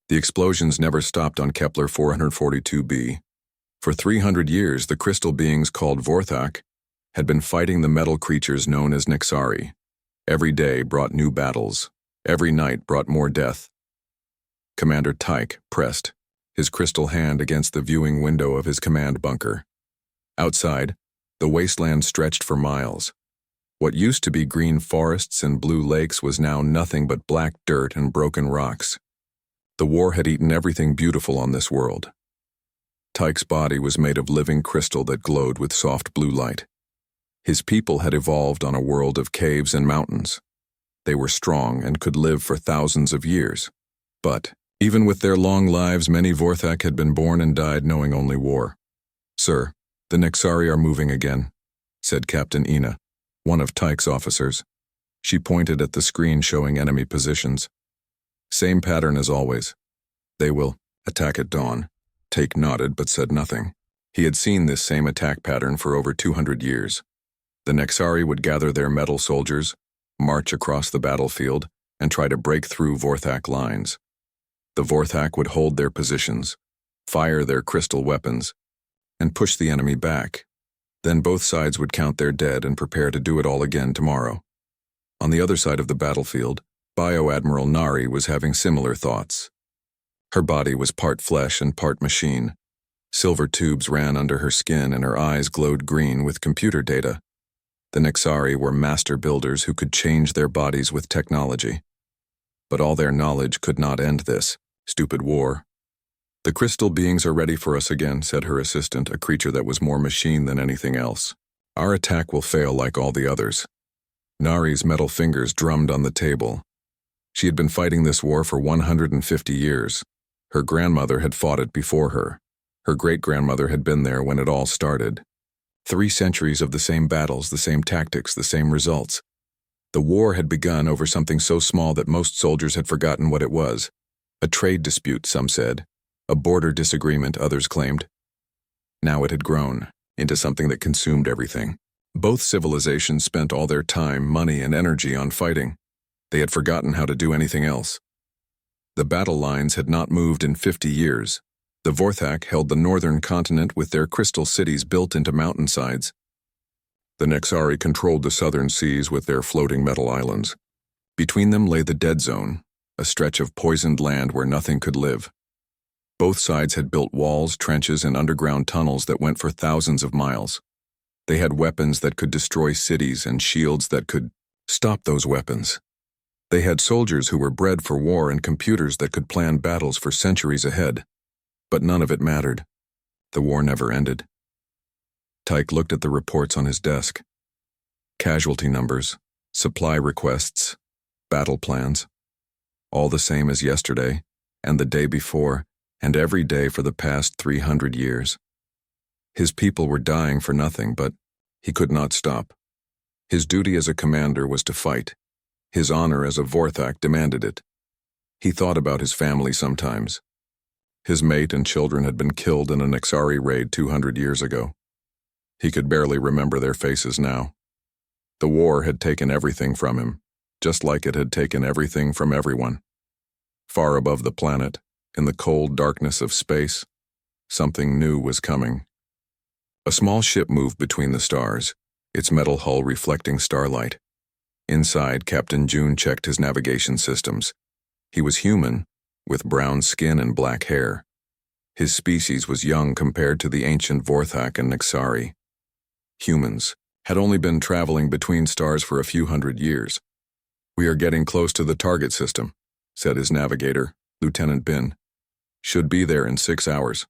The explosions never stopped on Kepler 442b. For 300 years, the crystal beings called Vorthak had been fighting the metal creatures known as Nexari. Every day brought new battles. Every night brought more death. Commander Tyke pressed his crystal hand against the viewing window of his command bunker. Outside, the wasteland stretched for miles. What used to be green forests and blue lakes was now nothing but black dirt and broken rocks. The war had eaten everything beautiful on this world. Tyke's body was made of living crystal that glowed with soft blue light. His people had evolved on a world of caves and mountains. They were strong and could live for thousands of years. But, even with their long lives, many Vorthak had been born and died knowing only war. "Sir, the Nexari are moving again," said Captain Ina, one of Tyke's officers. She pointed at the screen showing enemy positions. "Same pattern as always. They will attack at dawn." Tyke nodded but said nothing. He had seen this same attack pattern for over 200 years. The Nexari would gather their metal soldiers, march across the battlefield, and try to break through Vorthak lines. The Vorthak would hold their positions, fire their crystal weapons, and push the enemy back. Then both sides would count their dead and prepare to do it all again tomorrow. On the other side of the battlefield, Bio-Admiral Nari was having similar thoughts. Her body was part flesh and part machine. Silver tubes ran under her skin and her eyes glowed green with computer data. The Nexari were master builders who could change their bodies with technology. But all their knowledge could not end this stupid war. "The crystal beings are ready for us again," said her assistant, a creature that was more machine than anything else. "Our attack will fail like all the others." Nari's metal fingers drummed on the table. She had been fighting this war for 150 years. Her grandmother had fought it before her. Her great-grandmother had been there when it all started. 3 centuries of the same battles, the same tactics, the same results. The war had begun over something so small that most soldiers had forgotten what it was. A trade dispute, some said. A border disagreement, others claimed. Now it had grown into something that consumed everything. Both civilizations spent all their time, money, and energy on fighting. They had forgotten how to do anything else. The battle lines had not moved in 50 years. The Vorthak held the northern continent with their crystal cities built into mountainsides. The Nexari controlled the southern seas with their floating metal islands. Between them lay the Dead Zone, a stretch of poisoned land where nothing could live. Both sides had built walls, trenches, and underground tunnels that went for thousands of miles. They had weapons that could destroy cities and shields that could stop those weapons. They had soldiers who were bred for war and computers that could plan battles for centuries ahead. But none of it mattered. The war never ended. Tyke looked at the reports on his desk. Casualty numbers, supply requests, battle plans. All the same as yesterday, and the day before, and every day for the past 300 years. His people were dying for nothing, but he could not stop. His duty as a commander was to fight. His honor as a Vorthak demanded it. He thought about his family sometimes. His mate and children had been killed in a Nexari raid 200 years ago. He could barely remember their faces now. The war had taken everything from him, just like it had taken everything from everyone. Far above the planet, in the cold darkness of space, something new was coming. A small ship moved between the stars, its metal hull reflecting starlight. Inside, Captain June checked his navigation systems. He was human, with brown skin and black hair. His species was young compared to the ancient Vorthak and Nexari. Humans had only been traveling between stars for a few hundred years. "We are getting close to the target system," said his navigator, Lieutenant Bin. "Should be there in 6 hours."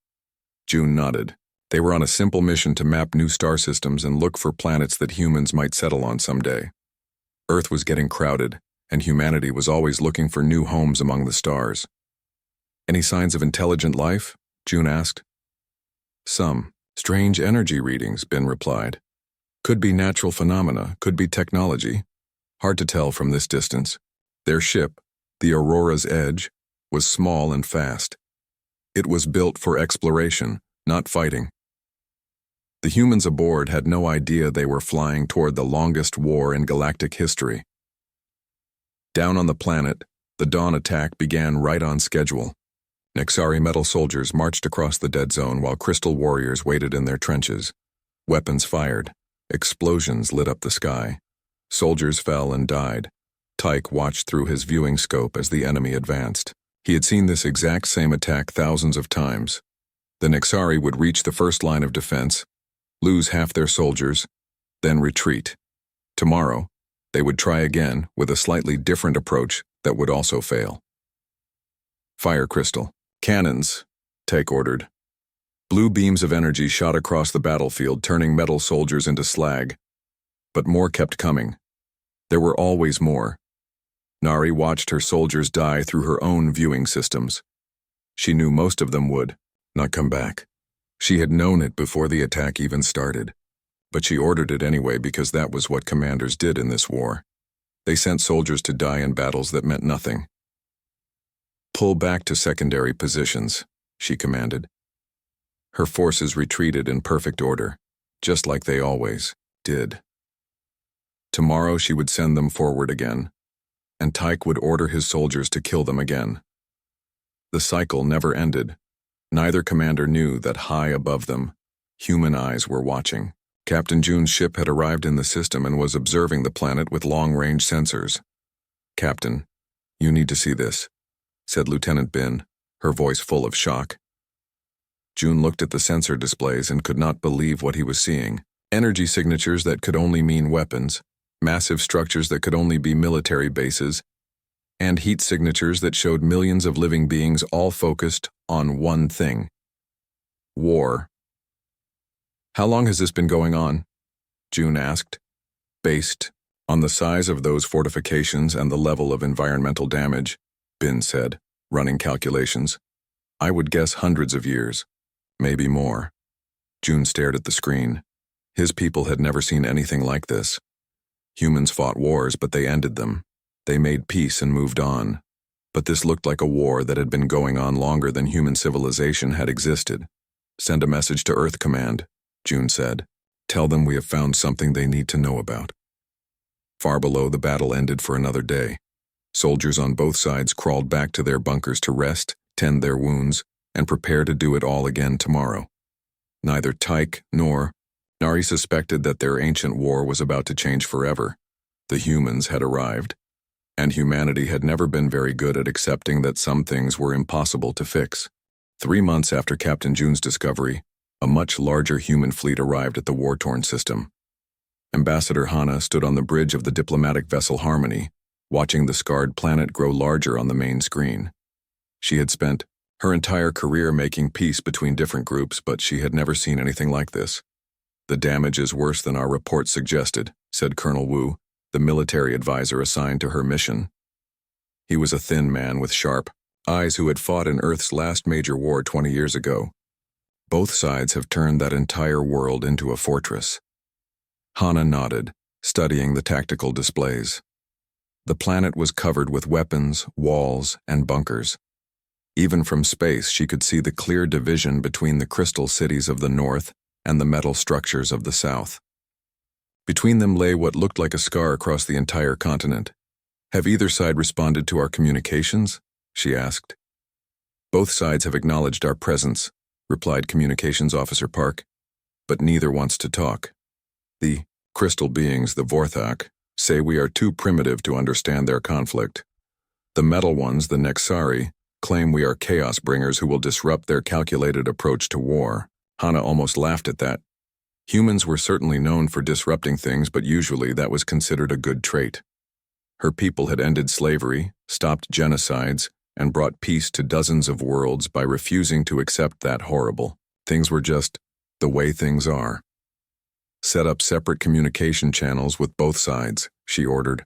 June nodded. They were on a simple mission to map new star systems and look for planets that humans might settle on someday. Earth was getting crowded, and humanity was always looking for new homes among the stars. "Any signs of intelligent life?" June asked. "Some. Strange energy readings," Bin replied. "Could be natural phenomena, could be technology. Hard to tell from this distance." Their ship, the Aurora's Edge, was small and fast. It was built for exploration, not fighting. The humans aboard had no idea they were flying toward the longest war in galactic history. Down on the planet, the dawn attack began right on schedule. Nexari metal soldiers marched across the dead zone while crystal warriors waited in their trenches. Weapons fired. Explosions lit up the sky. Soldiers fell and died. Tyke watched through his viewing scope as the enemy advanced. He had seen this exact same attack thousands of times. The Nexari would reach the first line of defense, lose half their soldiers, then retreat. Tomorrow, they would try again with a slightly different approach that would also fail. Fire crystal. Cannons, Tyke ordered. Blue beams of energy shot across the battlefield, turning metal soldiers into slag. But more kept coming. There were always more. Nari watched her soldiers die through her own viewing systems. She knew most of them would not come back. She had known it before the attack even started. But she ordered it anyway because that was what commanders did in this war. They sent soldiers to die in battles that meant nothing. Pull back to secondary positions, she commanded. Her forces retreated in perfect order, just like they always did. Tomorrow she would send them forward again, and Tyke would order his soldiers to kill them again. The cycle never ended. Neither commander knew that high above them, human eyes were watching. Captain June's ship had arrived in the system and was observing the planet with long-range sensors. "Captain, you need to see this," said Lieutenant Bin, her voice full of shock. June looked at the sensor displays and could not believe what he was seeing. Energy signatures that could only mean weapons, massive structures that could only be military bases, and heat signatures that showed millions of living beings all focused on one thing: war. "How long has this been going on?" June asked. "Based on the size of those fortifications and the level of environmental damage," Bin said, running calculations, "I would guess hundreds of years, maybe more." June stared at the screen. His people had never seen anything like this. Humans fought wars, but they ended them. They made peace and moved on. But this looked like a war that had been going on longer than human civilization had existed. "Send a message to Earth Command," June said. "Tell them we have found something they need to know about." Far below, the battle ended for another day. Soldiers on both sides crawled back to their bunkers to rest, tend their wounds, and prepare to do it all again tomorrow. Neither Tyke nor Nari suspected that their ancient war was about to change forever. The humans had arrived, and humanity had never been very good at accepting that some things were impossible to fix. 3 months after Captain June's discovery, a much larger human fleet arrived at the war-torn system. Ambassador Hana stood on the bridge of the diplomatic vessel Harmony, watching the scarred planet grow larger on the main screen. She had spent her entire career making peace between different groups, but she had never seen anything like this. "The damage is worse than our report suggested," said Colonel Wu, the military advisor assigned to her mission. He was a thin man with sharp eyes who had fought in Earth's last major war 20 years ago. "Both sides have turned that entire world into a fortress." Hana nodded, studying the tactical displays. The planet was covered with weapons, walls, and bunkers. Even from space, she could see the clear division between the crystal cities of the north and the metal structures of the south. Between them lay what looked like a scar across the entire continent. "Have either side responded to our communications?" she asked. "Both sides have acknowledged our presence," replied Communications Officer Park, "but neither wants to talk. The crystal beings, the Vorthak, say we are too primitive to understand their conflict. The metal ones, the Nexari, claim we are chaos bringers who will disrupt their calculated approach to war." Hana almost laughed at that. Humans were certainly known for disrupting things, but usually that was considered a good trait. Her people had ended slavery, stopped genocides, and brought peace to dozens of worlds by refusing to accept that horrible. Things were just the way things are. "Set up separate communication channels with both sides," she ordered.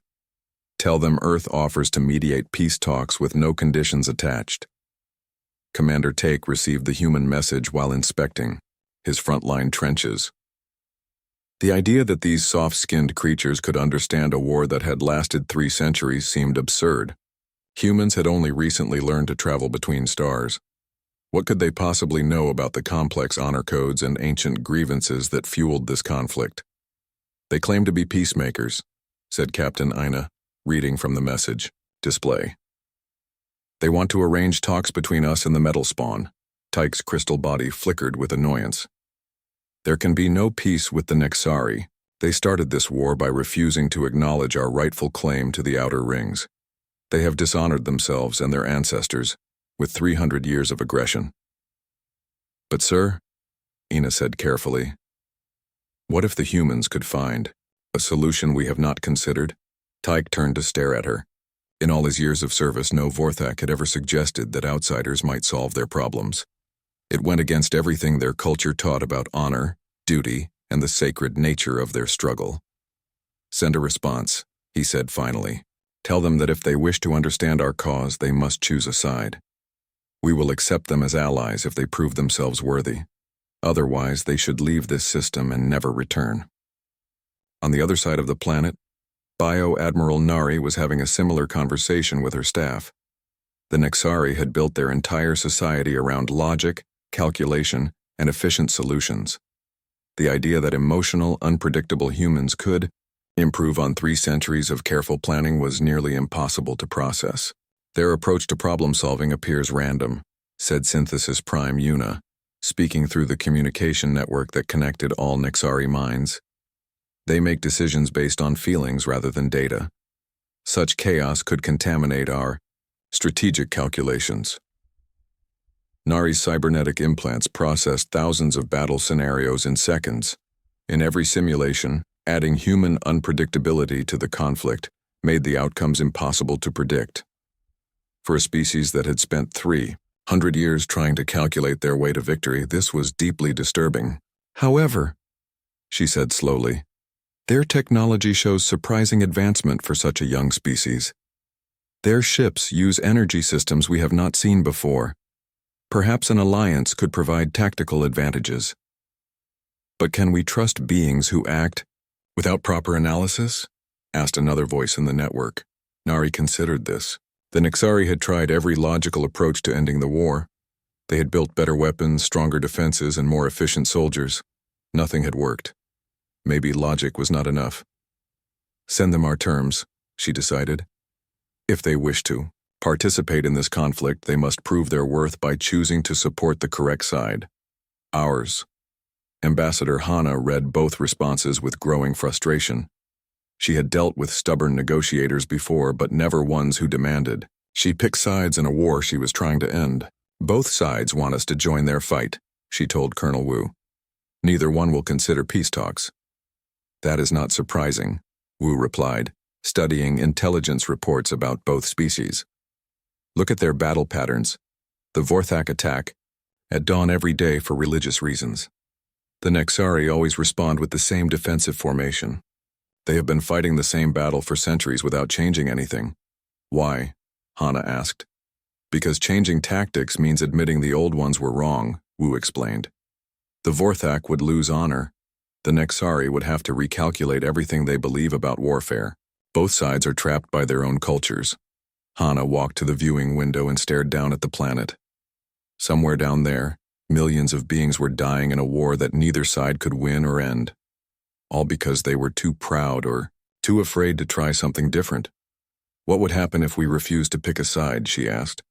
"Tell them Earth offers to mediate peace talks with no conditions attached." Commander Take received the human message while inspecting his frontline trenches. The idea that these soft-skinned creatures could understand a war that had lasted 3 centuries seemed absurd. Humans had only recently learned to travel between stars. What could they possibly know about the complex honor codes and ancient grievances that fueled this conflict? "They claim to be peacemakers," said Captain Ina, reading from the message display. They want to arrange talks between us and the metal spawn. Tyke's crystal body flickered with annoyance. There can be no peace with the Nexari. They started this war by refusing to acknowledge our rightful claim to the outer rings. They have dishonored themselves and their ancestors with 300 years of aggression. But sir, Ina said carefully, what if the humans could find a solution we have not considered? Tyke turned to stare at her. In all his years of service, no Vorthak had ever suggested that outsiders might solve their problems. It went against everything their culture taught about honor, duty, and the sacred nature of their struggle. Send a response, he said finally. Tell them that if they wish to understand our cause, they must choose a side. We will accept them as allies if they prove themselves worthy. Otherwise, they should leave this system and never return. On the other side of the planet, Bio Admiral Nari was having a similar conversation with her staff. The Nexari had built their entire society around logic, calculation, and efficient solutions. The idea that emotional, unpredictable humans could improve on 3 centuries of careful planning was nearly impossible to process. Their approach to problem-solving appears random, said Synthesis Prime Yuna, speaking through the communication network that connected all Nexari minds. They make decisions based on feelings rather than data. Such chaos could contaminate our strategic calculations. Nari's cybernetic implants processed thousands of battle scenarios in seconds. In every simulation, adding human unpredictability to the conflict made the outcomes impossible to predict. For a species that had spent 300 years trying to calculate their way to victory, this was deeply disturbing. However, she said slowly, their technology shows surprising advancement for such a young species. Their ships use energy systems we have not seen before. Perhaps an alliance could provide tactical advantages. But can we trust beings who act without proper analysis? Asked another voice in the network. Nari considered this. The Nexari had tried every logical approach to ending the war. They had built better weapons, stronger defenses, and more efficient soldiers. Nothing had worked. Maybe logic was not enough. Send them our terms, she decided. If they wish to participate in this conflict, they must prove their worth by choosing to support the correct side. Ours. Ambassador Hana read both responses with growing frustration. She had dealt with stubborn negotiators before, but never ones who demanded. She picked sides in a war she was trying to end. Both sides want us to join their fight, she told Colonel Wu. Neither one will consider peace talks. That is not surprising, Wu replied, studying intelligence reports about both species. Look at their battle patterns. The Vorthak attack at dawn every day for religious reasons. The Nexari always respond with the same defensive formation. They have been fighting the same battle for centuries without changing anything. Why? Hana asked. Because changing tactics means admitting the old ones were wrong, Wu explained. The Vorthak would lose honor. The Nexari would have to recalculate everything they believe about warfare. Both sides are trapped by their own cultures. Hana walked to the viewing window and stared down at the planet. Somewhere down there, millions of beings were dying in a war that neither side could win or end. All because they were too proud or too afraid to try something different. What would happen if we refused to pick a side, she asked.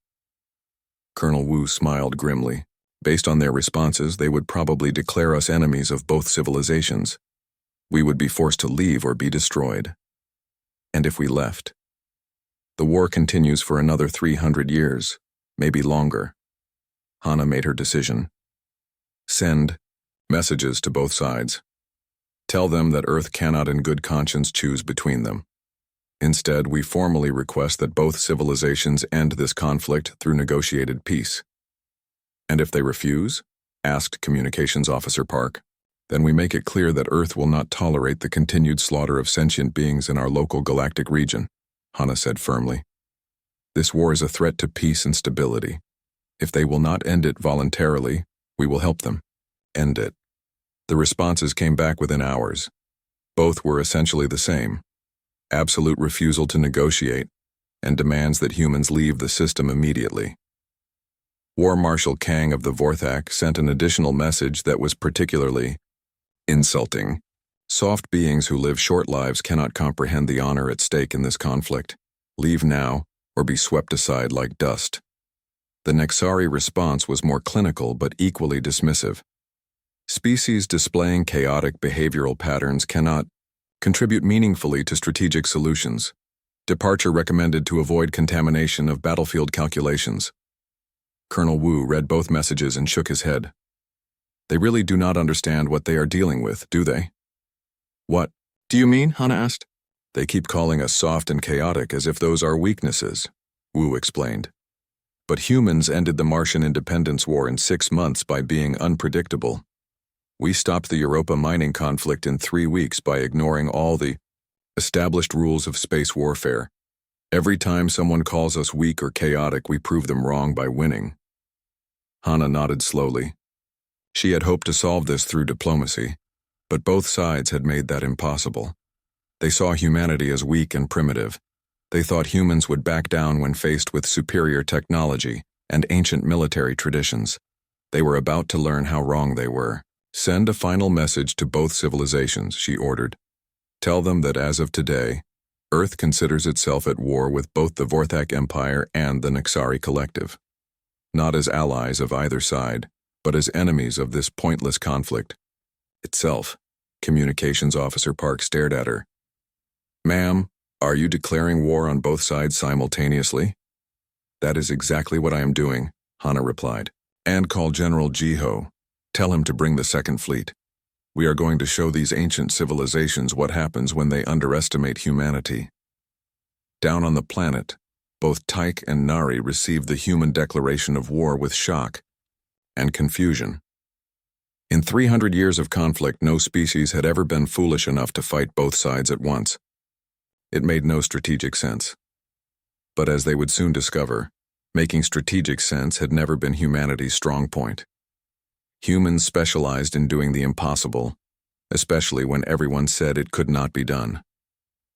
Colonel Wu smiled grimly. Based on their responses, they would probably declare us enemies of both civilizations. We would be forced to leave or be destroyed. And if we left? The war continues for another 300 years, maybe longer. Hana made her decision. Send messages to both sides. Tell them that Earth cannot in good conscience choose between them. Instead, we formally request that both civilizations end this conflict through negotiated peace. And if they refuse, asked Communications Officer Park, then we make it clear that Earth will not tolerate the continued slaughter of sentient beings in our local galactic region, Hana said firmly. This war is a threat to peace and stability. If they will not end it voluntarily, we will help them. End it. The responses came back within hours. Both were essentially the same. Absolute refusal to negotiate, and demands that humans leave the system immediately. War Marshal Kang of the Vorthak sent an additional message that was particularly insulting. Soft beings who live short lives cannot comprehend the honor at stake in this conflict. Leave now, or be swept aside like dust. The Nexari response was more clinical but equally dismissive. Species displaying chaotic behavioral patterns cannot contribute meaningfully to strategic solutions. Departure recommended to avoid contamination of battlefield calculations. Colonel Wu read both messages and shook his head. They really do not understand what they are dealing with, do they? What do you mean? Hana asked. They keep calling us soft and chaotic as if those are weaknesses, Wu explained. But humans ended the Martian Independence War in 6 months by being unpredictable. We stopped the Europa mining conflict in 3 weeks by ignoring all the established rules of space warfare. Every time someone calls us weak or chaotic, we prove them wrong by winning. Hana nodded slowly. She had hoped to solve this through diplomacy, but both sides had made that impossible. They saw humanity as weak and primitive. They thought humans would back down when faced with superior technology and ancient military traditions. They were about to learn how wrong they were. Send a final message to both civilizations, she ordered. Tell them that as of today, Earth considers itself at war with both the Vorthak Empire and the Nexari Collective. Not as allies of either side, but as enemies of this pointless conflict itself. Communications Officer Park stared at her. Ma'am, are you declaring war on both sides simultaneously? That is exactly what I am doing, Hana replied. And call General Jiho. Tell him to bring the Second Fleet. We are going to show these ancient civilizations what happens when they underestimate humanity. Down on the planet, both Tyke and Nari received the human declaration of war with shock and confusion. In 300 years of conflict, no species had ever been foolish enough to fight both sides at once. It made no strategic sense. But as they would soon discover, making strategic sense had never been humanity's strong point. Humans specialized in doing the impossible, especially when everyone said it could not be done.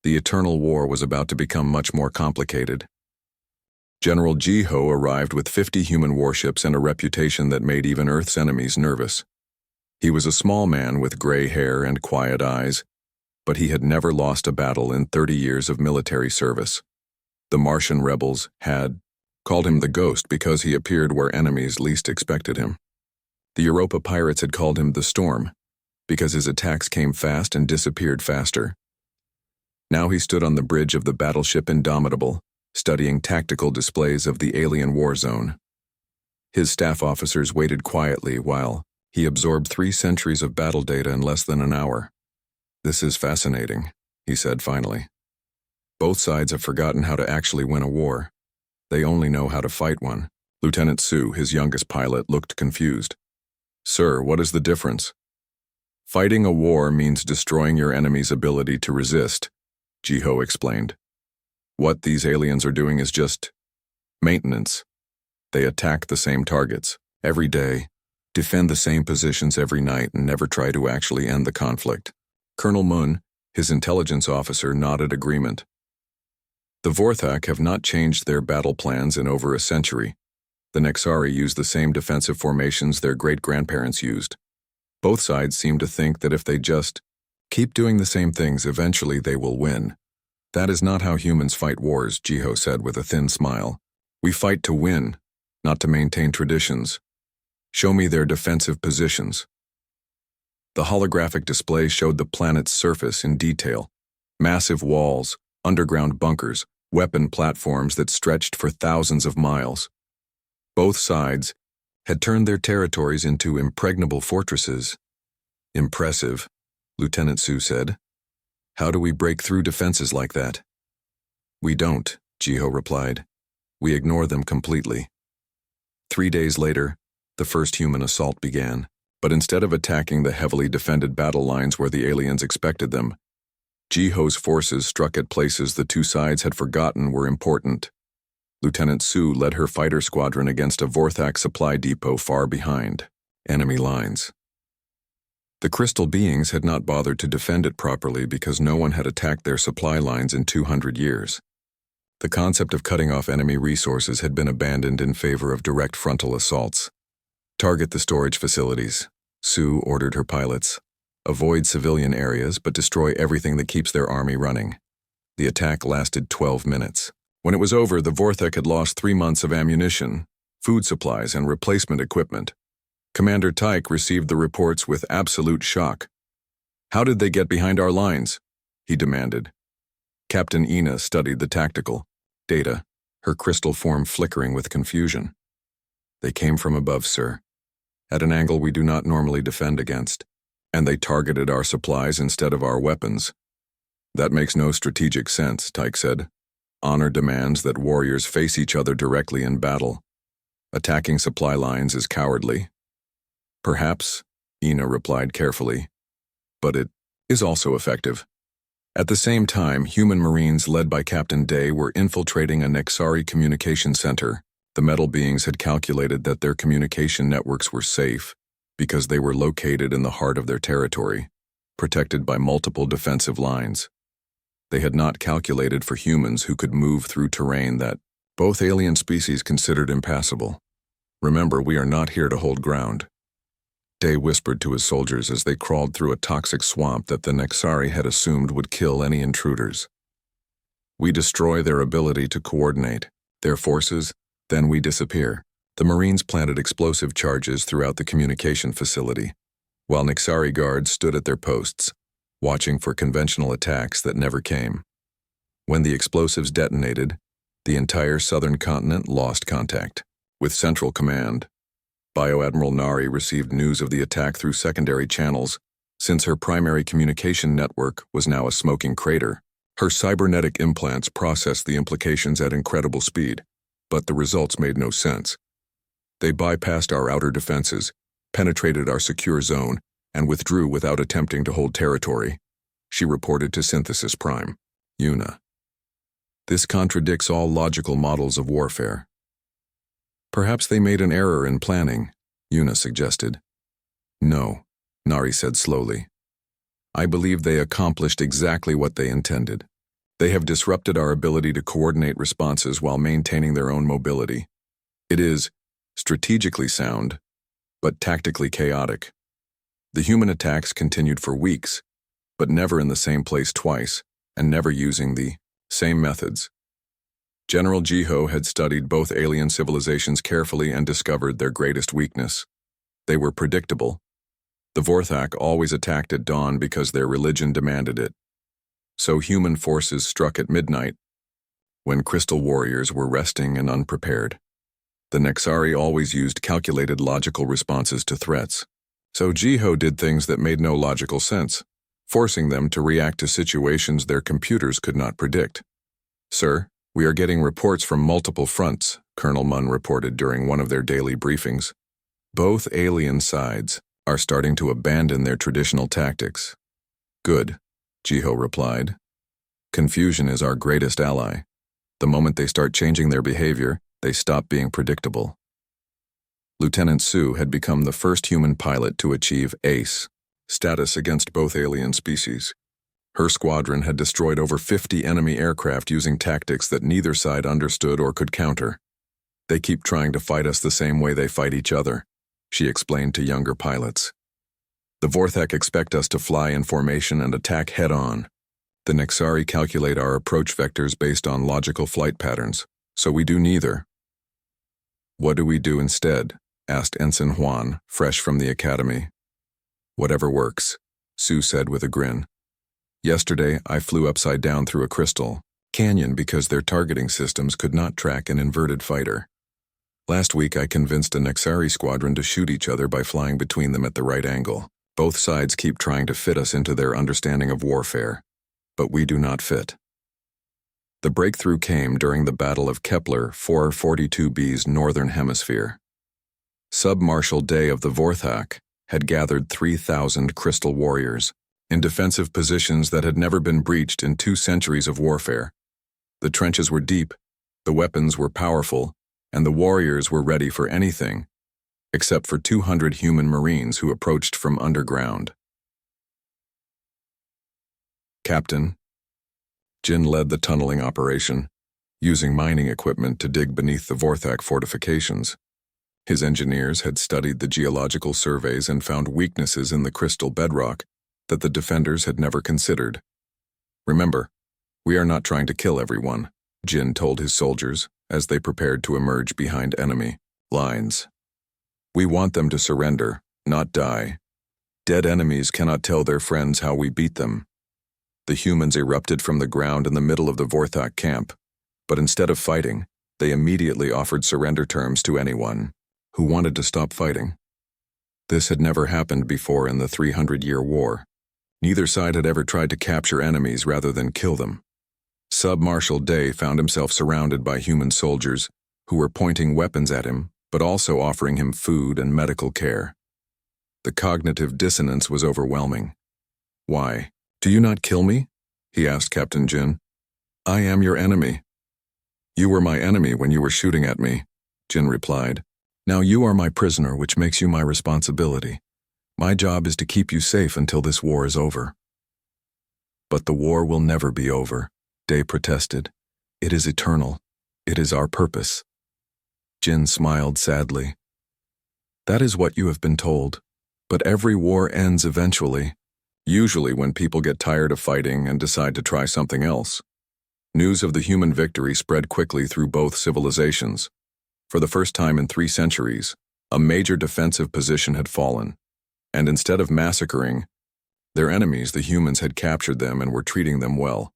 The eternal war was about to become much more complicated. General Jiho arrived with 50 human warships and a reputation that made even Earth's enemies nervous. He was a small man with gray hair and quiet eyes, but he had never lost a battle in 30 years of military service. The Martian rebels had called him the Ghost because he appeared where enemies least expected him. The Europa pirates had called him the Storm because his attacks came fast and disappeared faster. Now he stood on the bridge of the battleship Indomitable, studying tactical displays of the alien war zone. His staff officers waited quietly while he absorbed 3 centuries of battle data in less than an hour. This is fascinating, he said finally. Both sides have forgotten how to actually win a war. They only know how to fight one. Lieutenant Su, his youngest pilot, looked confused. Sir, what is the difference? Fighting a war means destroying your enemy's ability to resist, Jiho explained. What these aliens are doing is just maintenance. They attack the same targets every day, defend the same positions every night, and never try to actually end the conflict. Colonel Mun, his intelligence officer, nodded agreement. The Vorthak have not changed their battle plans in over a century. The Nexari use the same defensive formations their great-grandparents used. Both sides seem to think that if they just keep doing the same things, eventually they will win. That is not how humans fight wars, Jiho said with a thin smile. We fight to win, not to maintain traditions. Show me their defensive positions. The holographic display showed the planet's surface in detail. Massive walls, underground bunkers, weapon platforms that stretched for thousands of miles. Both sides had turned their territories into impregnable fortresses. Impressive, Lieutenant Su said. How do we break through defenses like that? We don't, Jiho replied. We ignore them completely. 3 days later, the first human assault began. But instead of attacking the heavily defended battle lines where the aliens expected them, Jiho's forces struck at places the two sides had forgotten were important. Lieutenant Su led her fighter squadron against a Vorthak supply depot far behind enemy lines. The crystal beings had not bothered to defend it properly because no one had attacked their supply lines in 200 years. The concept of cutting off enemy resources had been abandoned in favor of direct frontal assaults. Target the storage facilities, Su ordered her pilots. Avoid civilian areas, but destroy everything that keeps their army running. The attack lasted 12 minutes. When it was over, the Vorthak had lost 3 months of ammunition. food supplies, and replacement equipment. Commander Tyke received the reports with absolute shock. "How did they get behind our lines?" he demanded. Captain Ina studied the tactical data, her crystal form flickering with confusion. "They came from above, sir, at an angle we do not normally defend against, and they targeted our supplies instead of our weapons." "That makes no strategic sense," Tyke said. "Honor demands that warriors face each other directly in battle. Attacking supply lines is cowardly." "Perhaps," Ina replied carefully, "but it is also effective." At the same time, human Marines led by Captain Day were infiltrating a Nexari communication center. The metal beings had calculated that their communication networks were safe because they were located in the heart of their territory, protected by multiple defensive lines. They had not calculated for humans who could move through terrain that both alien species considered impassable. "Remember, we are not here to hold ground," Day whispered to his soldiers as they crawled through a toxic swamp that the Nexari had assumed would kill any intruders. "We destroy their ability to coordinate their forces, then we disappear." The Marines planted explosive charges throughout the communication facility, while Nexari guards stood at their posts, watching for conventional attacks that never came. When the explosives detonated, the entire southern continent lost contact with Central Command. Bio-Admiral Nari received news of the attack through secondary channels, since her primary communication network was now a smoking crater. Her cybernetic implants processed the implications at incredible speed, but the results made no sense. "They bypassed our outer defenses, penetrated our secure zone, and withdrew without attempting to hold territory," she reported to Synthesis Prime. "Una. This contradicts all logical models of warfare." "Perhaps they made an error in planning," Una suggested. "No," Nari said slowly. "I believe they accomplished exactly what they intended. They have disrupted our ability to coordinate responses while maintaining their own mobility. It is strategically sound, but tactically chaotic. The human attacks continued for weeks, but never in the same place twice, and never using the same methods. General Jiho had studied both alien civilizations carefully and discovered their greatest weakness. They were predictable. The Vorthak always attacked at dawn because their religion demanded it. So human forces struck at midnight, when crystal warriors were resting and unprepared. The Nexari always used calculated logical responses to threats. So Jiho did things that made no logical sense, forcing them to react to situations their computers could not predict. "Sir, we are getting reports from multiple fronts," Colonel Munn reported during one of their daily briefings. "Both alien sides are starting to abandon their traditional tactics." "Good," Jiho replied. "Confusion is our greatest ally. The moment they start changing their behavior, they stop being predictable." Lieutenant Su had become the first human pilot to achieve ACE status against both alien species. Her squadron had destroyed over 50 enemy aircraft using tactics that neither side understood or could counter. "They keep trying to fight us the same way they fight each other," she explained to younger pilots. "The Vorthak expect us to fly in formation and attack head-on. The Nexari calculate our approach vectors based on logical flight patterns, so we do neither." "What do we do instead?" asked Ensign Juan, fresh from the academy. "Whatever works," Sue said with a grin. "Yesterday, I flew upside down through a crystal canyon because their targeting systems could not track an inverted fighter. Last week, I convinced a Nexari squadron to shoot each other by flying between them at the right angle. Both sides keep trying to fit us into their understanding of warfare, but we do not fit." The breakthrough came during the Battle of Kepler 442b's northern hemisphere. Sub-Marshal Day of the Vorthak had gathered 3,000 crystal warriors in defensive positions that had never been breached in 2 centuries of warfare. The trenches were deep, the weapons were powerful, and the warriors were ready for anything, except for 200 human Marines who approached from underground. "Captain." Jin led the tunneling operation, using mining equipment to dig beneath the Vorthak fortifications. His engineers had studied the geological surveys and found weaknesses in the crystal bedrock that the defenders had never considered. "Remember, we are not trying to kill everyone," Jin told his soldiers as they prepared to emerge behind enemy. Lines. We want them to surrender, not die. Dead enemies cannot tell their friends how we beat them. The humans erupted from the ground in the middle of the Vorthak camp, but instead of fighting, they immediately offered surrender terms to anyone who wanted to stop fighting. This had never happened before in the 300-year war. Neither side had ever tried to capture enemies rather than kill them. Sub-Marshal Day found himself surrounded by human soldiers who were pointing weapons at him, but also offering him food and medical care. The cognitive dissonance was overwhelming. "Why? Do you not kill me?" he asked Captain Jin. "I am your enemy." "You were my enemy when you were shooting at me," Jin replied. "Now you are my prisoner, which makes you my responsibility. My job is to keep you safe until this war is over." "But the war will never be over," Day protested. "It is eternal. It is our purpose." Jin smiled sadly. "That is what you have been told. But every war ends eventually, usually when people get tired of fighting and decide to try something else." News of the human victory spread quickly through both civilizations. For the first time in 3 centuries, a major defensive position had fallen, and instead of massacring their enemies, the humans had captured them and were treating them well.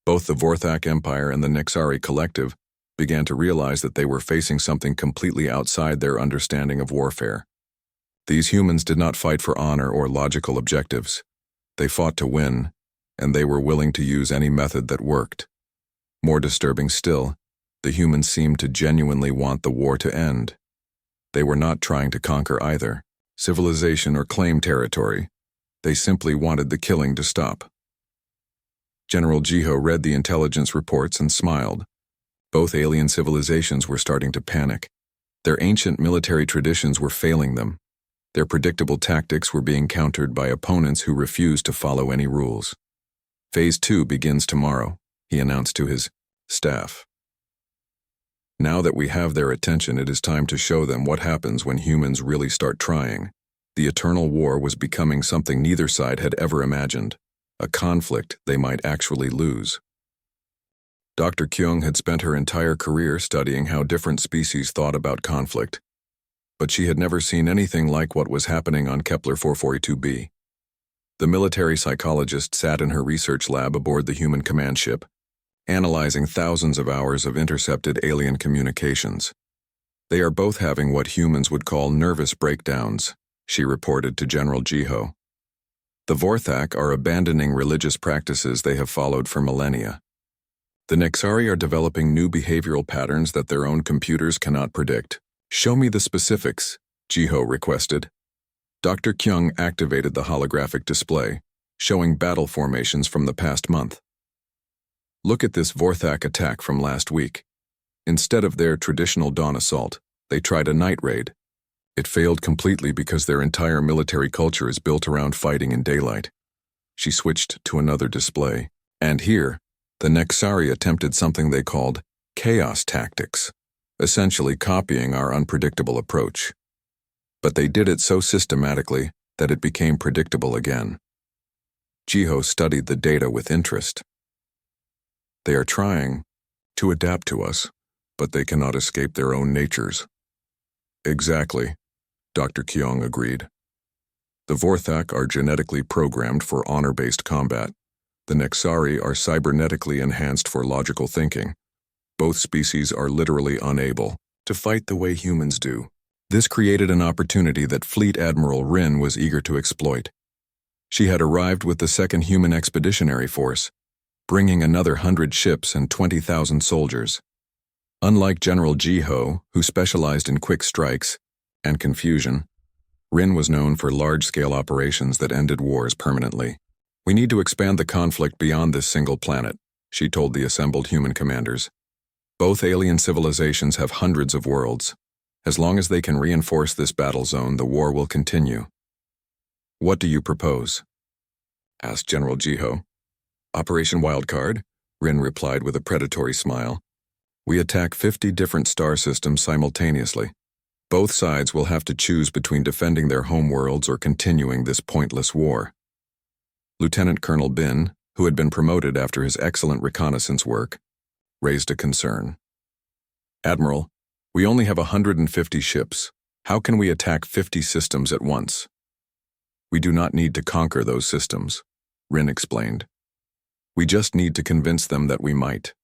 Both the Vorthak Empire and the Nexari Collective began to realize that they were facing something completely outside their understanding of warfare. These humans did not fight for honor or logical objectives. They fought to win, and they were willing to use any method that worked. More disturbing still, the humans seemed to genuinely want the war to end. They were not trying to conquer either civilization or claim territory. They simply wanted the killing to stop. General Jiho read the intelligence reports and smiled. Both alien civilizations were starting to panic. Their ancient military traditions were failing them. Their predictable tactics were being countered by opponents who refused to follow any rules. "Phase 2 begins tomorrow," he announced to his staff. "Now that we have their attention, it is time to show them what happens when humans really start trying." The eternal war was becoming something neither side had ever imagined, a conflict they might actually lose. Dr. Kyung had spent her entire career studying how different species thought about conflict, but she had never seen anything like what was happening on Kepler 442b. The military psychologist sat in her research lab aboard the human command ship, analyzing thousands of hours of intercepted alien communications. "They are both having what humans would call nervous breakdowns," she reported to General Jiho. "The Vorthak are abandoning religious practices they have followed for millennia. The Nexari are developing new behavioral patterns that their own computers cannot predict." "Show me the specifics," Jiho requested. Dr. Kyung activated the holographic display, showing battle formations from the past month. "Look at this Vorthak attack from last week. Instead of their traditional dawn assault, they tried a night raid. It failed completely because their entire military culture is built around fighting in daylight." She switched to another display. "And here, the Nexari attempted something they called chaos tactics, essentially copying our unpredictable approach. But they did it so systematically that it became predictable again." Jiho studied the data with interest. "They are trying to adapt to us, but they cannot escape their own natures." "Exactly," Dr. Kyung agreed. "The Vorthak are genetically programmed for honor-based combat. The Nexari are cybernetically enhanced for logical thinking. Both species are literally unable to fight the way humans do." This created an opportunity that Fleet Admiral Rin was eager to exploit. She had arrived with the 2nd Human Expeditionary Force, bringing another 100 ships and 20,000 soldiers. Unlike General Jiho, who specialized in quick strikes and confusion, Rin was known for large-scale operations that ended wars permanently. "We need to expand the conflict beyond this single planet," she told the assembled human commanders. "Both alien civilizations have hundreds of worlds. As long as they can reinforce this battle zone, the war will continue." "What do you propose?" asked General Jiho. "Operation Wildcard," Rin replied with a predatory smile. "We attack 50 different star systems simultaneously. Both sides will have to choose between defending their homeworlds or continuing this pointless war." Lieutenant Colonel Bin, who had been promoted after his excellent reconnaissance work, raised a concern. "Admiral, We only have 150 ships. How can we attack 50 systems at once? We do not need to conquer those systems, Rin explained. We just need to convince them that we might.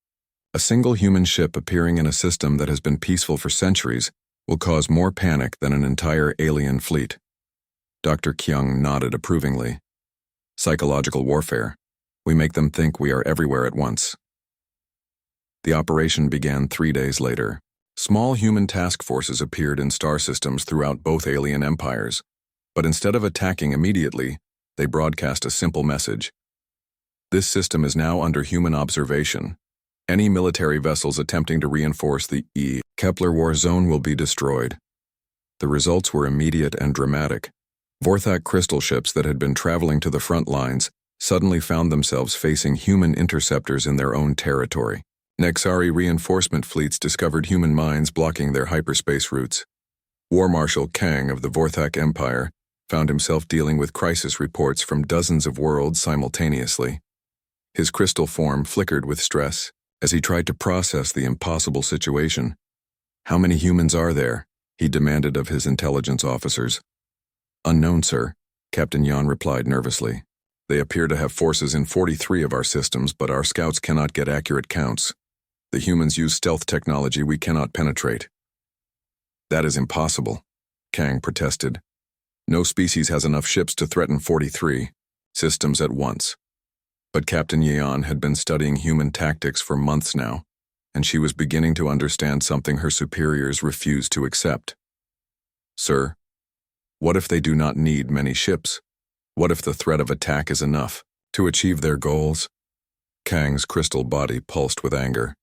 A single human ship appearing in a system that has been peaceful for centuries will cause more panic than an entire alien fleet. Dr. Kyung nodded approvingly. Psychological warfare. We make them think we are everywhere at once. The operation began 3 days later. Small human task forces appeared in star systems throughout both alien empires, but instead of attacking immediately, they broadcast a simple message. This system is now under human observation. Any military vessels attempting to reinforce the Kepler War Zone will be destroyed. The results were immediate and dramatic. Vorthak crystal ships that had been traveling to the front lines suddenly found themselves facing human interceptors in their own territory. Nexari reinforcement fleets discovered human mines blocking their hyperspace routes. War Marshal Kang of the Vorthak Empire found himself dealing with crisis reports from dozens of worlds simultaneously. His crystal form flickered with stress as he tried to process the impossible situation. How many humans are there? He demanded of his intelligence officers. Unknown, sir, Captain Yan replied nervously. They appear to have forces in 43 of our systems, but our scouts cannot get accurate counts. The humans use stealth technology we cannot penetrate. That is impossible, Kang protested. No species has enough ships to threaten 43 systems at once. But Captain Yan had been studying human tactics for months now, and she was beginning to understand something her superiors refused to accept. Sir, what if they do not need many ships? What if the threat of attack is enough to achieve their goals? Kang's crystal body pulsed with anger.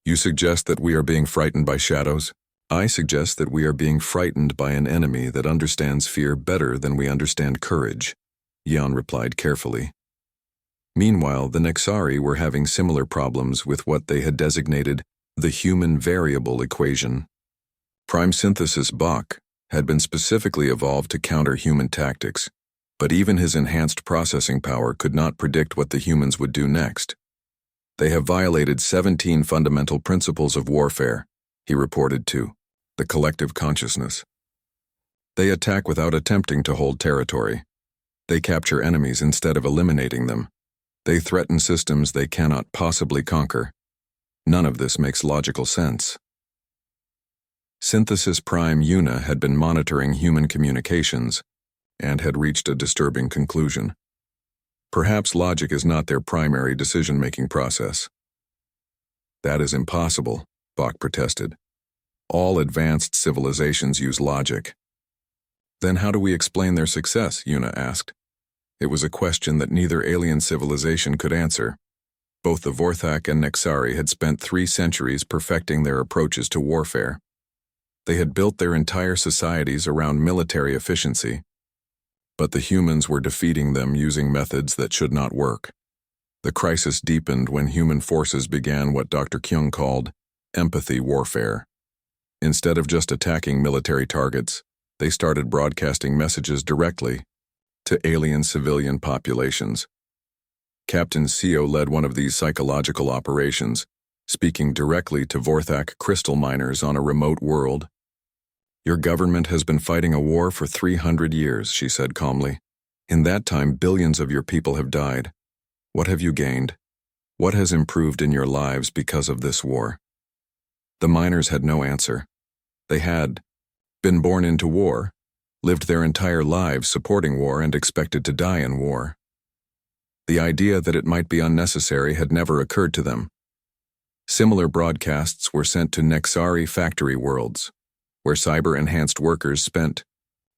You suggest that we are being frightened by shadows? I suggest that we are being frightened by an enemy that understands fear better than we understand courage, Yan replied carefully. Meanwhile, the Nexari were having similar problems with what they had designated the human variable equation. Prime synthesis Bach had been specifically evolved to counter human tactics, but even his enhanced processing power could not predict what the humans would do next. They have violated 17 fundamental principles of warfare, he reported to the collective consciousness. They attack without attempting to hold territory. They capture enemies instead of eliminating them. They threaten systems they cannot possibly conquer. None of this makes logical sense. Synthesis Prime Una had been monitoring human communications and had reached a disturbing conclusion. Perhaps logic is not their primary decision-making process. That is impossible, Bach protested. All advanced civilizations use logic. Then how do we explain their success? Una asked. It was a question that neither alien civilization could answer. Both the Vorthak and Nexari had spent 3 centuries perfecting their approaches to warfare. They had built their entire societies around military efficiency. But the humans were defeating them using methods that should not work. The crisis deepened when human forces began what Dr. Kyung called empathy warfare. Instead of just attacking military targets, they started broadcasting messages directly to alien civilian populations. Captain Seo led one of these psychological operations, speaking directly to Vorthak crystal miners on a remote world. Your government has been fighting a war for 300 years, she said calmly. In that time, billions of your people have died. What have you gained? What has improved in your lives because of this war? The miners had no answer. They had been born into war, lived their entire lives supporting war, and expected to die in war. The idea that it might be unnecessary had never occurred to them. Similar broadcasts were sent to Nexari factory worlds, where cyber-enhanced workers spent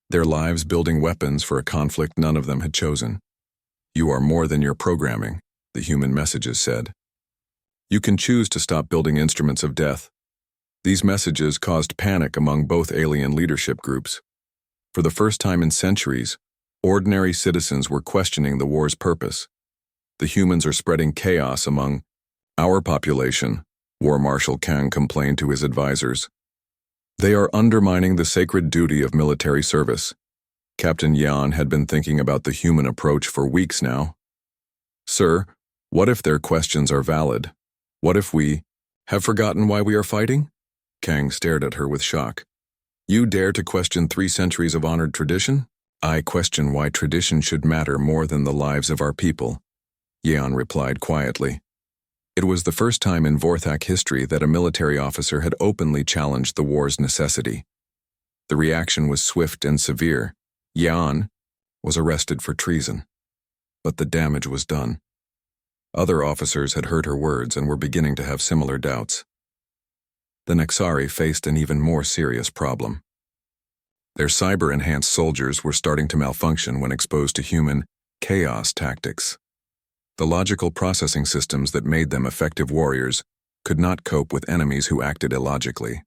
their lives building weapons for a conflict none of them had chosen. You are more than your programming, the human messages said. You can choose to stop building instruments of death. These messages caused panic among both alien leadership groups. For the first time in centuries, ordinary citizens were questioning the war's purpose. The humans are spreading chaos among our population, War Marshal Kang complained to his advisors. They are undermining the sacred duty of military service. Captain Yan had been thinking about the human approach for weeks now. Sir, what if their questions are valid? What if we have forgotten why we are fighting? Kang stared at her with shock. You dare to question 3 centuries of honored tradition? I question why tradition should matter more than the lives of our people, Yeon replied quietly. It was the first time in Vorthak history that a military officer had openly challenged the war's necessity. The reaction was swift and severe. Yeon was arrested for treason. But the damage was done. Other officers had heard her words and were beginning to have similar doubts. The Nexari faced an even more serious problem. Their cyber-enhanced soldiers were starting to malfunction when exposed to human chaos tactics. The logical processing systems that made them effective warriors could not cope with enemies who acted illogically.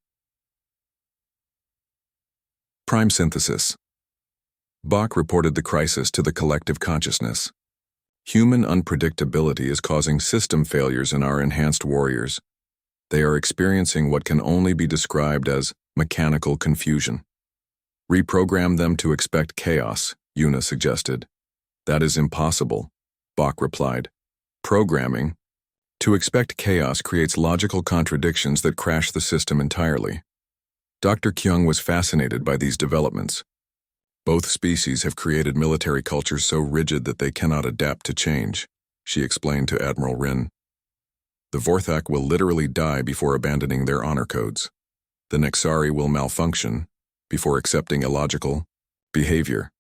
Prime synthesis. Bach reported the crisis to the collective consciousness. Human unpredictability is causing system failures in our enhanced warriors. They are experiencing what can only be described as mechanical confusion. Reprogram them to expect chaos, Yuna suggested. That is impossible, Bach replied. Programming to expect chaos creates logical contradictions that crash the system entirely. Dr. Kyung was fascinated by these developments. Both species have created military cultures so rigid that they cannot adapt to change, she explained to Admiral Rin. The Vorthak will literally die before abandoning their honor codes. The Nexari will malfunction before accepting illogical behavior.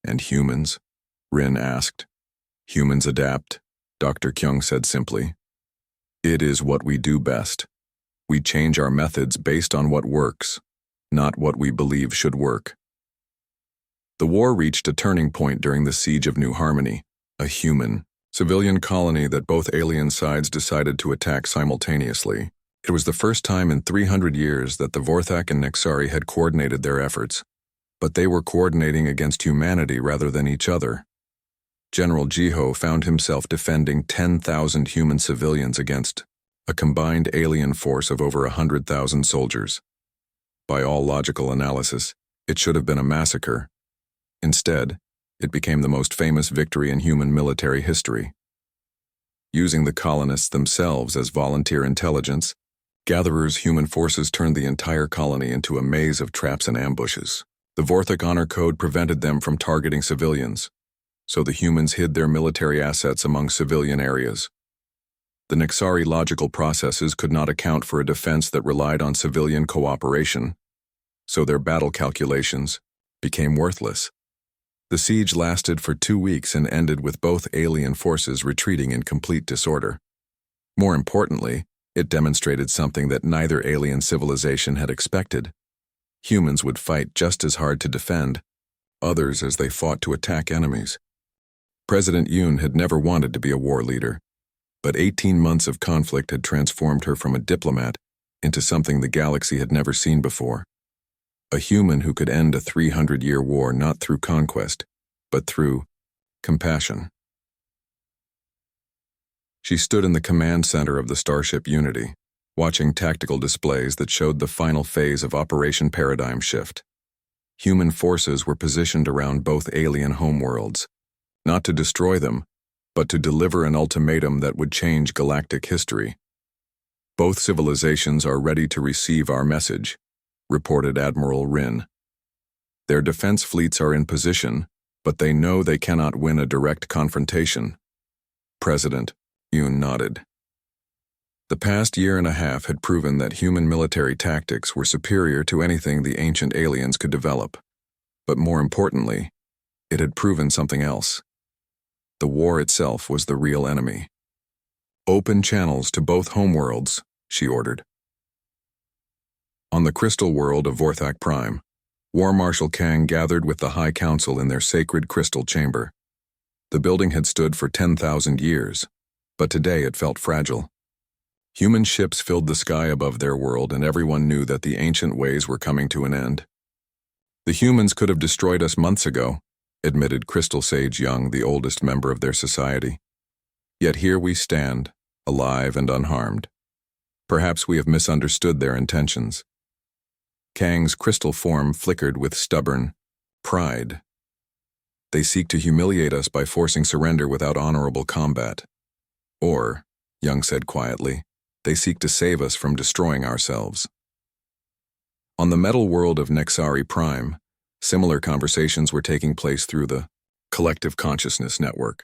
And humans? Rin asked. Humans adapt, Dr. Kyung said simply. It is what we do best. We change our methods based on what works, not what we believe should work. The war reached a turning point during the Siege of New Harmony, a human, civilian colony that both alien sides decided to attack simultaneously. It was the first time in 300 years that the Vorthak and Nexari had coordinated their efforts, but they were coordinating against humanity rather than each other. General Jiho found himself defending 10,000 human civilians against a combined alien force of over 100,000 soldiers. By all logical analysis, it should have been a massacre. Instead, it became the most famous victory in human military history. Using the colonists themselves as volunteer intelligence, gatherers' human forces turned the entire colony into a maze of traps and ambushes. The Vorthak Honor Code prevented them from targeting civilians, so the humans hid their military assets among civilian areas. The Nexari logical processes could not account for a defense that relied on civilian cooperation, so their battle calculations became worthless. The siege lasted for 2 weeks and ended with both alien forces retreating in complete disorder. More importantly, it demonstrated something that neither alien civilization had expected. Humans would fight just as hard to defend others as they fought to attack enemies. President Yoon had never wanted to be a war leader, but 18 months of conflict had transformed her from a diplomat into something the galaxy had never seen before. A human who could end a 300-year war not through conquest, but through compassion. She stood in the command center of the starship Unity, watching tactical displays that showed the final phase of Operation Paradigm Shift. Human forces were positioned around both alien homeworlds, not to destroy them, but to deliver an ultimatum that would change galactic history. Both civilizations are ready to receive our message, reported Admiral Rin. Their defense fleets are in position, but they know they cannot win a direct confrontation. President Yoon nodded. The past year and a half had proven that human military tactics were superior to anything the ancient aliens could develop. But more importantly, it had proven something else. The war itself was the real enemy. Open channels to both homeworlds, she ordered. On the crystal world of Vorthak Prime, War Marshal Kang gathered with the High Council in their sacred crystal chamber. The building had stood for 10,000 years, but today it felt fragile. Human ships filled the sky above their world, and everyone knew that the ancient ways were coming to an end. The humans could have destroyed us months ago, admitted Crystal Sage Young, the oldest member of their society. Yet here we stand, alive and unharmed. Perhaps we have misunderstood their intentions. Kang's crystal form flickered with stubborn pride. They seek to humiliate us by forcing surrender without honorable combat. Or, Young said quietly, they seek to save us from destroying ourselves. On the metal world of Nexari Prime, similar conversations were taking place through the Collective Consciousness Network.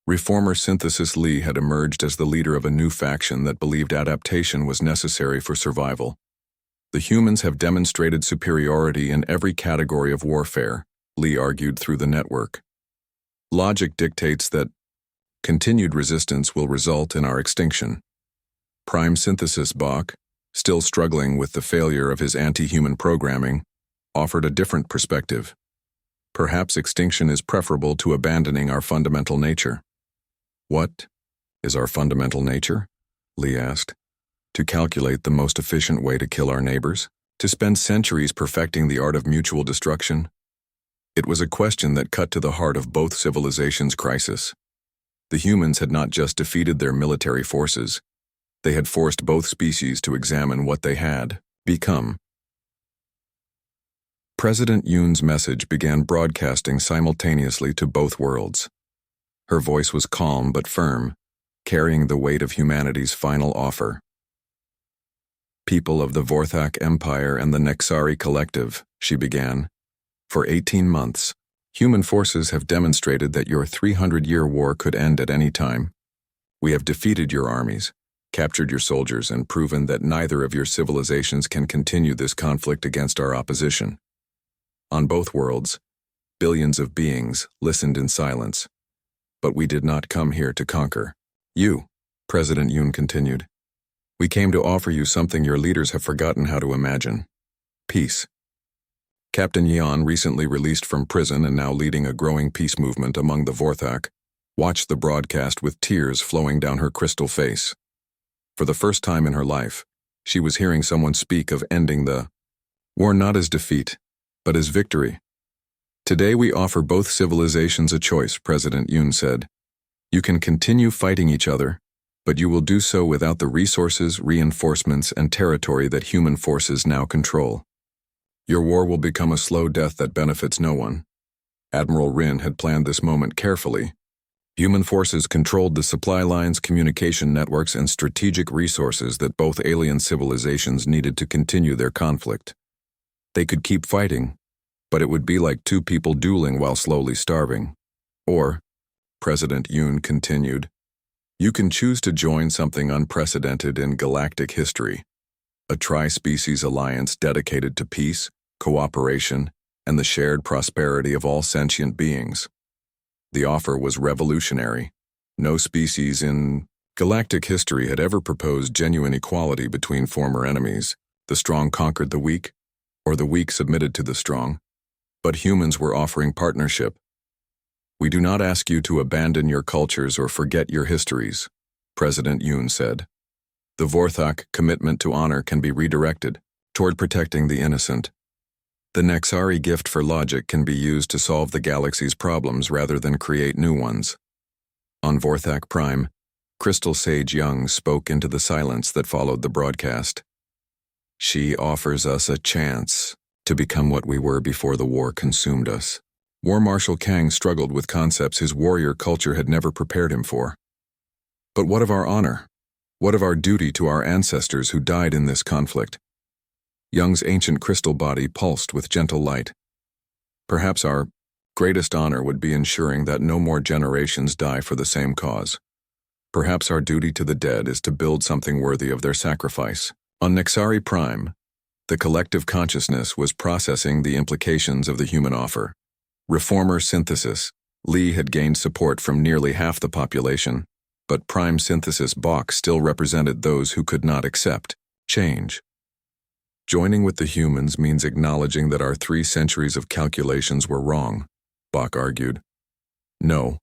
Reformer Synthesis Lee had emerged as the leader of a new faction that believed adaptation was necessary for survival. The humans have demonstrated superiority in every category of warfare, Lee argued through the network. Logic dictates that continued resistance will result in our extinction. Prime Synthesis Bach, still struggling with the failure of his anti-human programming, offered a different perspective. Perhaps extinction is preferable to abandoning our fundamental nature. What is our fundamental nature? Lee asked. To calculate the most efficient way to kill our neighbors? To spend centuries perfecting the art of mutual destruction? It was a question that cut to the heart of both civilizations' crisis. The humans had not just defeated their military forces, they had forced both species to examine what they had become. President Yoon's message began broadcasting simultaneously to both worlds. Her voice was calm but firm, carrying the weight of humanity's final offer. People of the Vorthak Empire and the Nexari Collective, she began. For 18 months, human forces have demonstrated that your 300-year war could end at any time. We have defeated your armies, captured your soldiers, and proven that neither of your civilizations can continue this conflict against our opposition. On both worlds, billions of beings listened in silence. But we did not come here to conquer. You, President Yoon continued. We came to offer you something your leaders have forgotten how to imagine. Peace. Captain Yeon, recently released from prison and now leading a growing peace movement among the Vorthak, watched the broadcast with tears flowing down her crystal face. For the first time in her life, she was hearing someone speak of ending the war not as defeat, but as victory. Today we offer both civilizations a choice, President Yoon said. You can continue fighting each other, but you will do so without the resources, reinforcements, and territory that human forces now control. Your war will become a slow death that benefits no one. Admiral Rin had planned this moment carefully. Human forces controlled the supply lines, communication networks, and strategic resources that both alien civilizations needed to continue their conflict. They could keep fighting, but it would be like two people dueling while slowly starving. Or, President Yoon continued, you can choose to join something unprecedented in galactic history, a tri-species alliance dedicated to peace, cooperation, and the shared prosperity of all sentient beings. The offer was revolutionary. No species in galactic history had ever proposed genuine equality between former enemies. The strong conquered the weak, or the weak submitted to the strong. But humans were offering partnership. We do not ask you to abandon your cultures or forget your histories, President Yoon said. The Vorthak commitment to honor can be redirected toward protecting the innocent. The Nexari gift for logic can be used to solve the galaxy's problems rather than create new ones. On Vorthak Prime, Crystal Sage Young spoke into the silence that followed the broadcast. She offers us a chance to become what we were before the war consumed us. War Marshal Kang struggled with concepts his warrior culture had never prepared him for. But what of our honor? What of our duty to our ancestors who died in this conflict? Young's ancient crystal body pulsed with gentle light. Perhaps our greatest honor would be ensuring that no more generations die for the same cause. Perhaps our duty to the dead is to build something worthy of their sacrifice. On Nexari Prime, the collective consciousness was processing the implications of the human offer. Reformer Synthesis, Lee had gained support from nearly half the population, but Prime Synthesis Bach still represented those who could not accept change. Joining with the humans means acknowledging that our 3 centuries of calculations were wrong, Bach argued. No,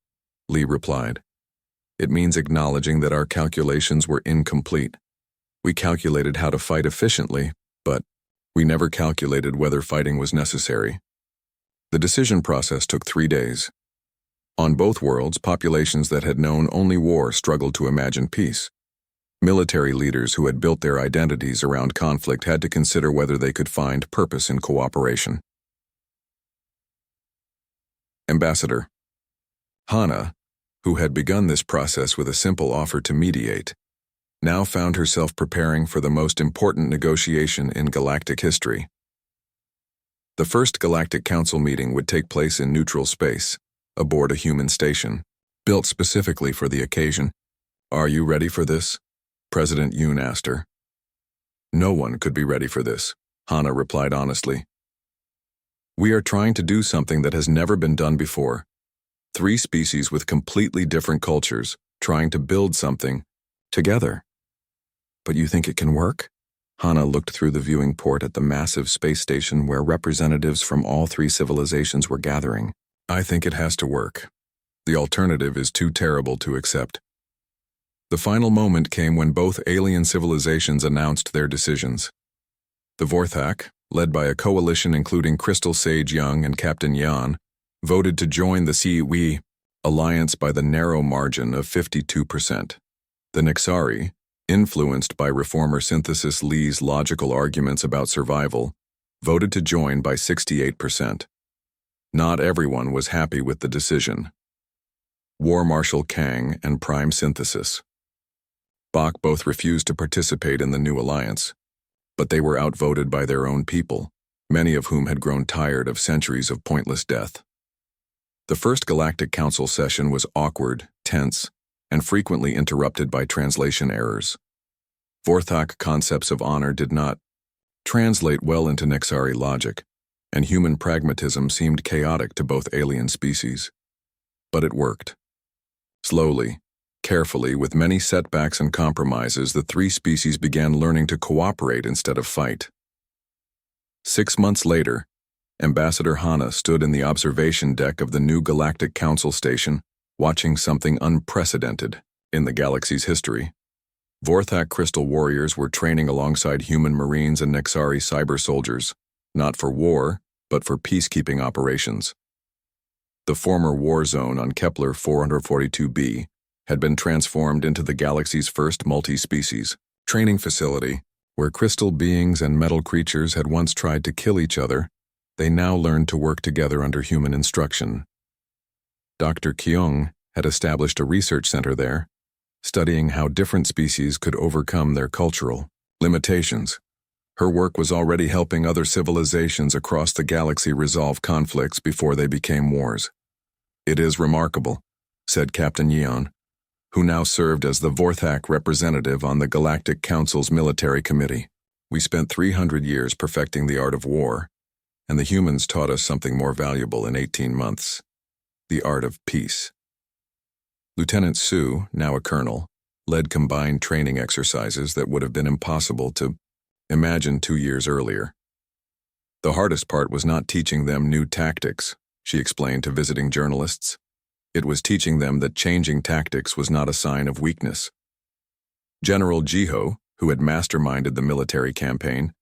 Lee replied. It means acknowledging that our calculations were incomplete. We calculated how to fight efficiently, but we never calculated whether fighting was necessary. The decision process took 3 days. On both worlds, populations that had known only war struggled to imagine peace. Military leaders who had built their identities around conflict had to consider whether they could find purpose in cooperation. Ambassador Hana, who had begun this process with a simple offer to mediate, now found herself preparing for the most important negotiation in galactic history. The first Galactic Council meeting would take place in neutral space, aboard a human station, built specifically for the occasion. "Are you ready for this?" President Yoon asked her. "No one could be ready for this," Hana replied honestly. "We are trying to do something that has never been done before. 3 species with completely different cultures, trying to build something together." "But you think it can work?" Hana looked through the viewing port at the massive space station where representatives from all 3 civilizations were gathering. "I think it has to work. The alternative is too terrible to accept." The final moment came when both alien civilizations announced their decisions. The Vorthak, led by a coalition including Crystal Sage Young and Captain Yan, voted to join the HFY alliance by the narrow margin of 52%. The Nexari, influenced by reformer Synthesis Lee's logical arguments about survival, voted to join by 68%. Not everyone was happy with the decision. War Marshal Kang and Prime Synthesis Bach both refused to participate in the new alliance, but they were outvoted by their own people, many of whom had grown tired of centuries of pointless death. The first Galactic Council session was awkward, tense, and frequently interrupted by translation errors. Vorthak concepts of honor did not translate well into Nexari logic, and human pragmatism seemed chaotic to both alien species. But it worked. Slowly, carefully, with many setbacks and compromises, the 3 species began learning to cooperate instead of fight. 6 months later, Ambassador Hana stood in the observation deck of the new Galactic Council station, watching something unprecedented in the galaxy's history. Vorthak Crystal Warriors were training alongside human Marines and Nexari cyber soldiers, not for war, but for peacekeeping operations. The former war zone on Kepler 442b had been transformed into the galaxy's first multi-species training facility, where crystal beings and metal creatures had once tried to kill each other. They now learned to work together under human instruction. Dr. Kyung had established a research center there, studying how different species could overcome their cultural limitations. Her work was already helping other civilizations across the galaxy resolve conflicts before they became wars. "It is remarkable," said Captain Yeon, who now served as the Vorthak representative on the Galactic Council's military committee. "We spent 300 years perfecting the art of war, and the humans taught us something more valuable in 18 months. The art of peace." Lieutenant Su, now a colonel, led combined training exercises that would have been impossible to imagine 2 years earlier. "The hardest part was not teaching them new tactics," she explained to visiting journalists. "It was teaching them that changing tactics was not a sign of weakness." General Jiho, who had masterminded the military campaign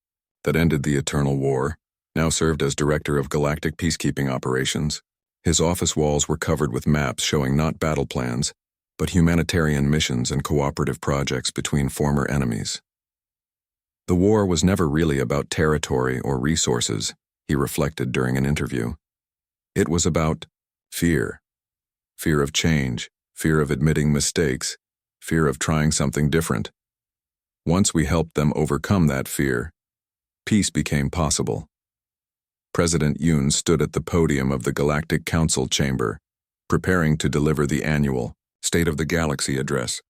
that ended the Eternal War, now served as director of galactic peacekeeping operations. His office walls were covered with maps showing not battle plans, but humanitarian missions and cooperative projects between former enemies. "The war was never really about territory or resources," he reflected during an interview. "It was about fear. Fear of change, fear of admitting mistakes, fear of trying something different. Once we helped them overcome that fear, peace became possible." President Yoon stood at the podium of the Galactic Council chamber, preparing to deliver the annual State of the Galaxy address.